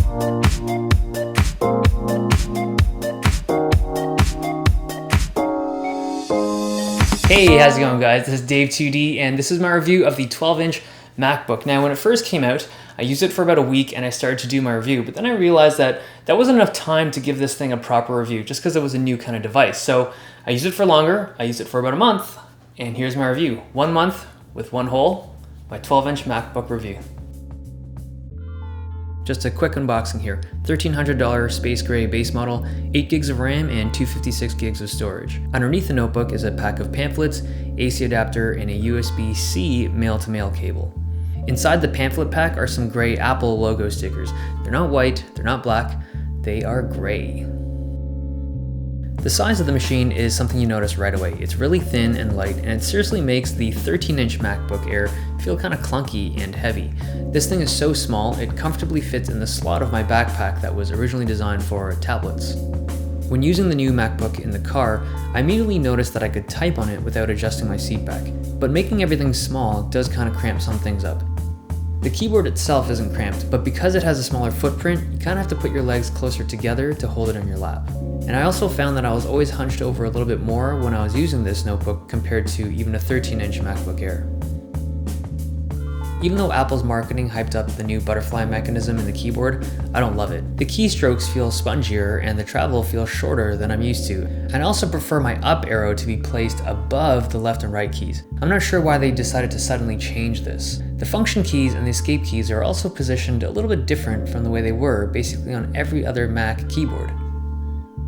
Hey, how's it going, guys? This is Dave 2D, and this is my review of the 12-inch MacBook. Now, when it first came out, I used it for about a week and I started to do my review, but then I realized that wasn't enough time to give this thing a proper review just because it was a new kind of device. So I used it for longer. I used it for about a month, and here's my review. 1 month with one hole, my 12-inch MacBook review. Just a quick unboxing here. $1,300 space gray base model, 8 gigs of RAM and 256 gigs of storage. Underneath the notebook is a pack of pamphlets, AC adapter, and a USB-C male-to-male cable. Inside the pamphlet pack are some gray Apple logo stickers. They're not white, they're not black, they are gray. The size of the machine is something you notice right away. It's really thin and light, and it seriously makes the 13-inch MacBook Air feel kind of clunky and heavy. This thing is so small, it comfortably fits in the slot of my backpack that was originally designed for tablets. When using the new MacBook in the car, I immediately noticed that I could type on it without adjusting my seat back, but making everything small does kind of cramp some things up. The keyboard itself isn't cramped, but because it has a smaller footprint, you kind of have to put your legs closer together to hold it in your lap. And I also found that I was always hunched over a little bit more when I was using this notebook compared to even a 13-inch MacBook Air. Even though Apple's marketing hyped up the new butterfly mechanism in the keyboard, I don't love it. The keystrokes feel spongier and the travel feels shorter than I'm used to. And I also prefer my up arrow to be placed above the left and right keys. I'm not sure why they decided to suddenly change this. The function keys and the escape keys are also positioned a little bit different from the way they were basically on every other Mac keyboard.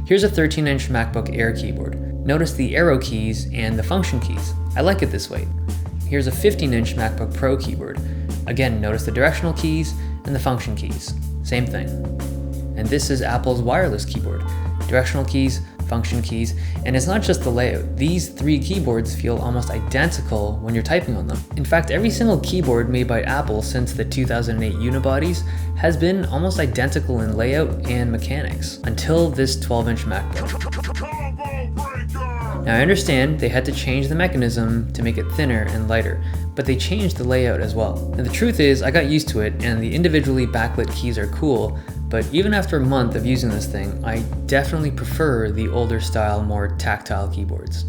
Here's a 13-inch MacBook Air keyboard. Notice the arrow keys and the function keys. I like it this way. Here's a 15-inch MacBook Pro keyboard. Again, notice the directional keys and the function keys. Same thing. And this is Apple's wireless keyboard. Directional keys, function keys, and it's not just the layout. These 3 keyboards feel almost identical when you're typing on them. In fact, every single keyboard made by Apple since the 2008 unibodies has been almost identical in layout and mechanics, until this 12-inch MacBook. Now I understand they had to change the mechanism to make it thinner and lighter, but they changed the layout as well. And the truth is, I got used to it, and the individually backlit keys are cool, but even after a month of using this thing, I definitely prefer the older style, more tactile keyboards.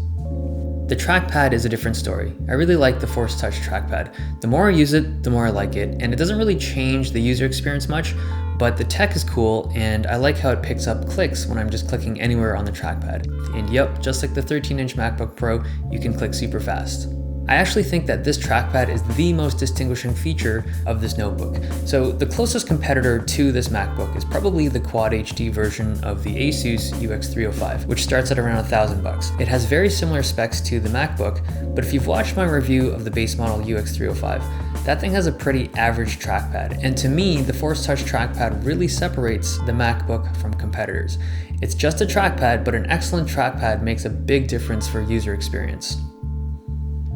The trackpad is a different story. I really like the Force Touch trackpad. The more I use it, the more I like it, and it doesn't really change the user experience much, but the tech is cool, and I like how it picks up clicks when I'm just clicking anywhere on the trackpad. And yep, just like the 13-inch MacBook Pro, you can click super fast. I actually think that this trackpad is the most distinguishing feature of this notebook. So the closest competitor to this MacBook is probably the Quad HD version of the Asus UX305, which starts at around $1,000. It has very similar specs to the MacBook, but if you've watched my review of the base model UX305, that thing has a pretty average trackpad. And to me, the Force Touch trackpad really separates the MacBook from competitors. It's just a trackpad, but an excellent trackpad makes a big difference for user experience.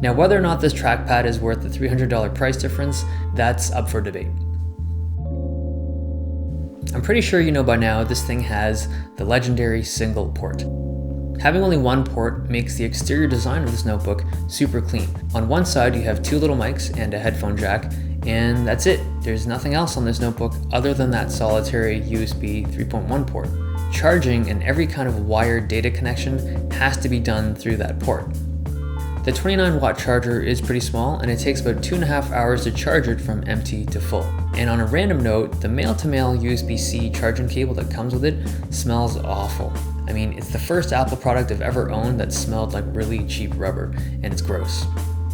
Now, whether or not this trackpad is worth the $300 price difference, that's up for debate. I'm pretty sure you know by now this thing has the legendary single port. Having only one port makes the exterior design of this notebook super clean. On one side you have 2 little mics and a headphone jack, and that's it. There's nothing else on this notebook other than that solitary USB 3.1 port. Charging and every kind of wired data connection has to be done through that port. The 29-watt charger is pretty small, and it takes about 2.5 hours to charge it from empty to full. And on a random note, the male-to-male USB-C charging cable that comes with it smells awful. I mean, it's the first Apple product I've ever owned that smelled like really cheap rubber, and it's gross.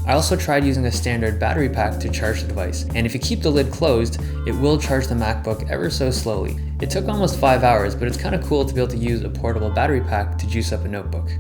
I also tried using a standard battery pack to charge the device, and if you keep the lid closed, it will charge the MacBook ever so slowly. It took almost 5 hours, but it's kind of cool to be able to use a portable battery pack to juice up a notebook.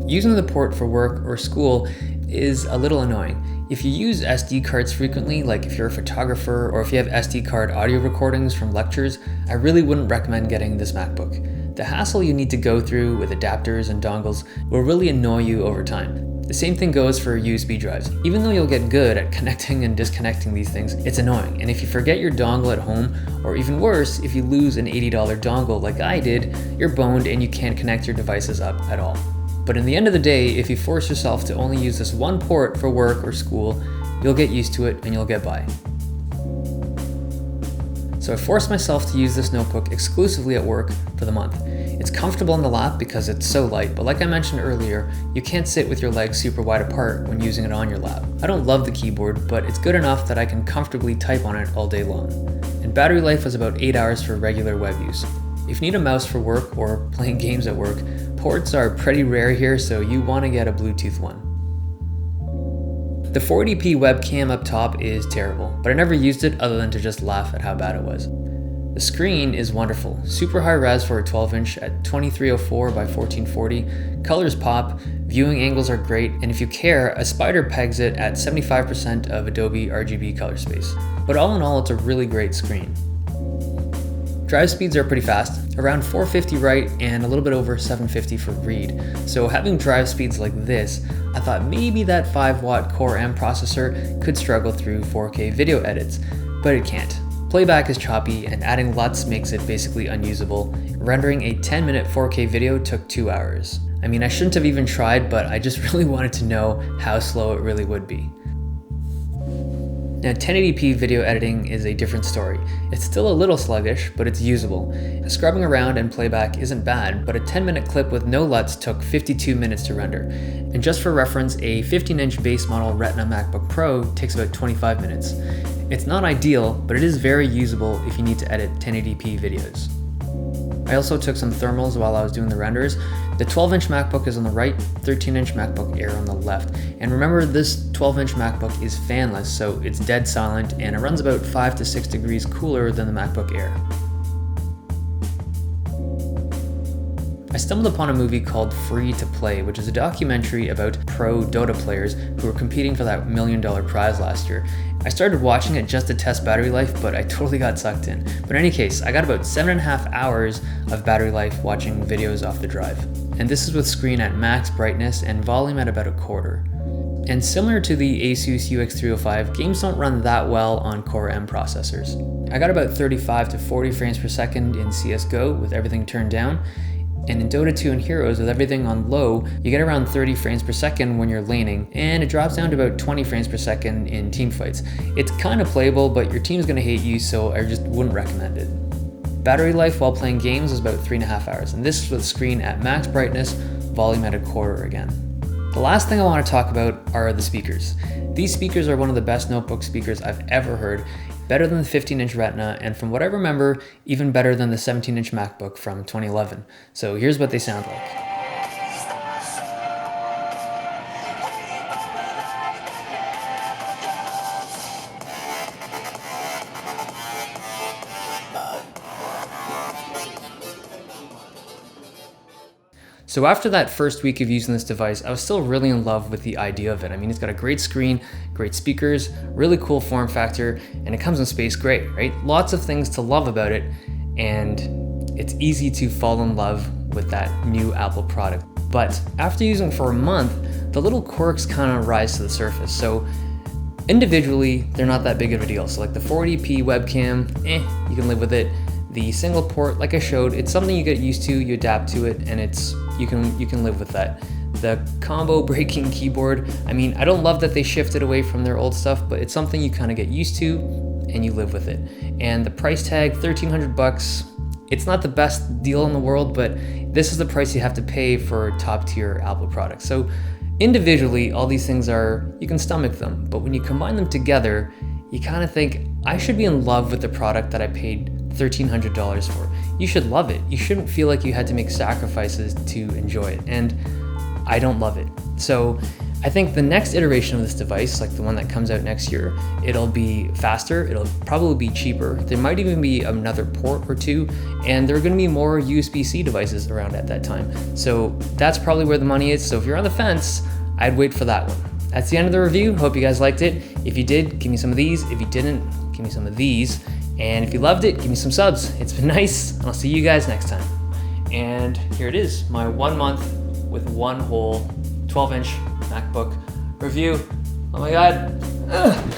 Using the port for work or school is a little annoying. If you use SD cards frequently, like if you're a photographer or if you have SD card audio recordings from lectures, I really wouldn't recommend getting this MacBook. The hassle you need to go through with adapters and dongles will really annoy you over time. The same thing goes for USB drives. Even though you'll get good at connecting and disconnecting these things, it's annoying. And if you forget your dongle at home, or even worse, if you lose an $80 dongle like I did, you're boned and you can't connect your devices up at all. But in the end of the day, if you force yourself to only use this one port for work or school, you'll get used to it and you'll get by. So I forced myself to use this notebook exclusively at work for the month. It's comfortable in the lap because it's so light, but like I mentioned earlier, you can't sit with your legs super wide apart when using it on your lap. I don't love the keyboard, but it's good enough that I can comfortably type on it all day long. And battery life was about 8 hours for regular web use. If you need a mouse for work or playing games at work, ports are pretty rare here, so you want to get a Bluetooth one. The 480p webcam up top is terrible, but I never used it other than to just laugh at how bad it was. The screen is wonderful, super high res for a 12-inch at 2304 by 1440, colors pop, viewing angles are great, and if you care, a spider pegs it at 75% of Adobe RGB color space. But all in all, it's a really great screen. Drive speeds are pretty fast, around 450 write and a little bit over 750 for read. So having drive speeds like this, I thought maybe that 5-watt Core M processor could struggle through 4K video edits, but it can't. Playback is choppy and adding LUTs makes it basically unusable. Rendering a 10-minute 4K video took 2 hours. I mean, I shouldn't have even tried, but I just really wanted to know how slow it really would be. Now 1080p video editing is a different story. It's still a little sluggish, but it's usable. Scrubbing around and playback isn't bad, but a 10-minute clip with no LUTs took 52 minutes to render. And just for reference, a 15-inch base model Retina Macbook Pro takes about 25 minutes. It's not ideal, but it is very usable if you need to edit 1080p videos. I also took some thermals while I was doing the renders. The 12-inch MacBook is on the right, 13-inch MacBook Air on the left. And remember, this 12-inch MacBook is fanless, so it's dead silent and it runs about 5 to 6 degrees cooler than the MacBook Air. I stumbled upon a movie called Free to Play, which is a documentary about pro Dota players who were competing for that $1 million prize last year. I started watching it just to test battery life, but I totally got sucked in. But in any case, I got about 7.5 hours of battery life watching videos off the drive. And this is with screen at max brightness and volume at about 1/4. And similar to the Asus UX305, games don't run that well on Core M processors. I got about 35 to 40 frames per second in CSGO with everything turned down. And in Dota 2 and Heroes, with everything on low, you get around 30 frames per second when you're laning, and it drops down to about 20 frames per second in teamfights. It's kind of playable, but your team's gonna hate you, so I just wouldn't recommend it. Battery life while playing games is about 3.5 hours, and this is with screen at max brightness, volume at 1/4 again. The last thing I want to talk about are the speakers. These speakers are one of the best notebook speakers I've ever heard, better than the 15-inch Retina, and from what I remember, even better than the 17-inch MacBook from 2011. So here's what they sound like. So after that first week of using this device, I was still really in love with the idea of it. I mean, it's got a great screen, great speakers, really cool form factor, and it comes in space gray, right? Lots of things to love about it, and it's easy to fall in love with that new Apple product. But after using it for a month, the little quirks kind of rise to the surface. So individually, they're not that big of a deal. So like the 480p webcam, you can live with it. The single port, like I showed, it's something you get used to, you adapt to it, and you can live with that. The combo breaking keyboard, I mean, I don't love that they shifted away from their old stuff, but it's something you kind of get used to and you live with it. And the price tag, $1,300, it's not the best deal in the world, but this is the price you have to pay for top tier Apple products. So individually, all these things you can stomach them, but when you combine them together, you kind of think, I should be in love with the product that I paid $1,300 for. You should love it. You shouldn't feel like you had to make sacrifices to enjoy it. And I don't love it. So I think the next iteration of this device, like the one that comes out next year, it'll be faster, it'll probably be cheaper. There might even be another port or two, and there are gonna be more USB-C devices around at that time. So that's probably where the money is. So if you're on the fence, I'd wait for that one. That's the end of the review. Hope you guys liked it. If you did, give me some of these. If you didn't, give me some of these. And if you loved it, give me some subs. It's been nice, and I'll see you guys next time. And here it is, my 1 month with one whole 12-inch MacBook review. Oh my God. Ugh.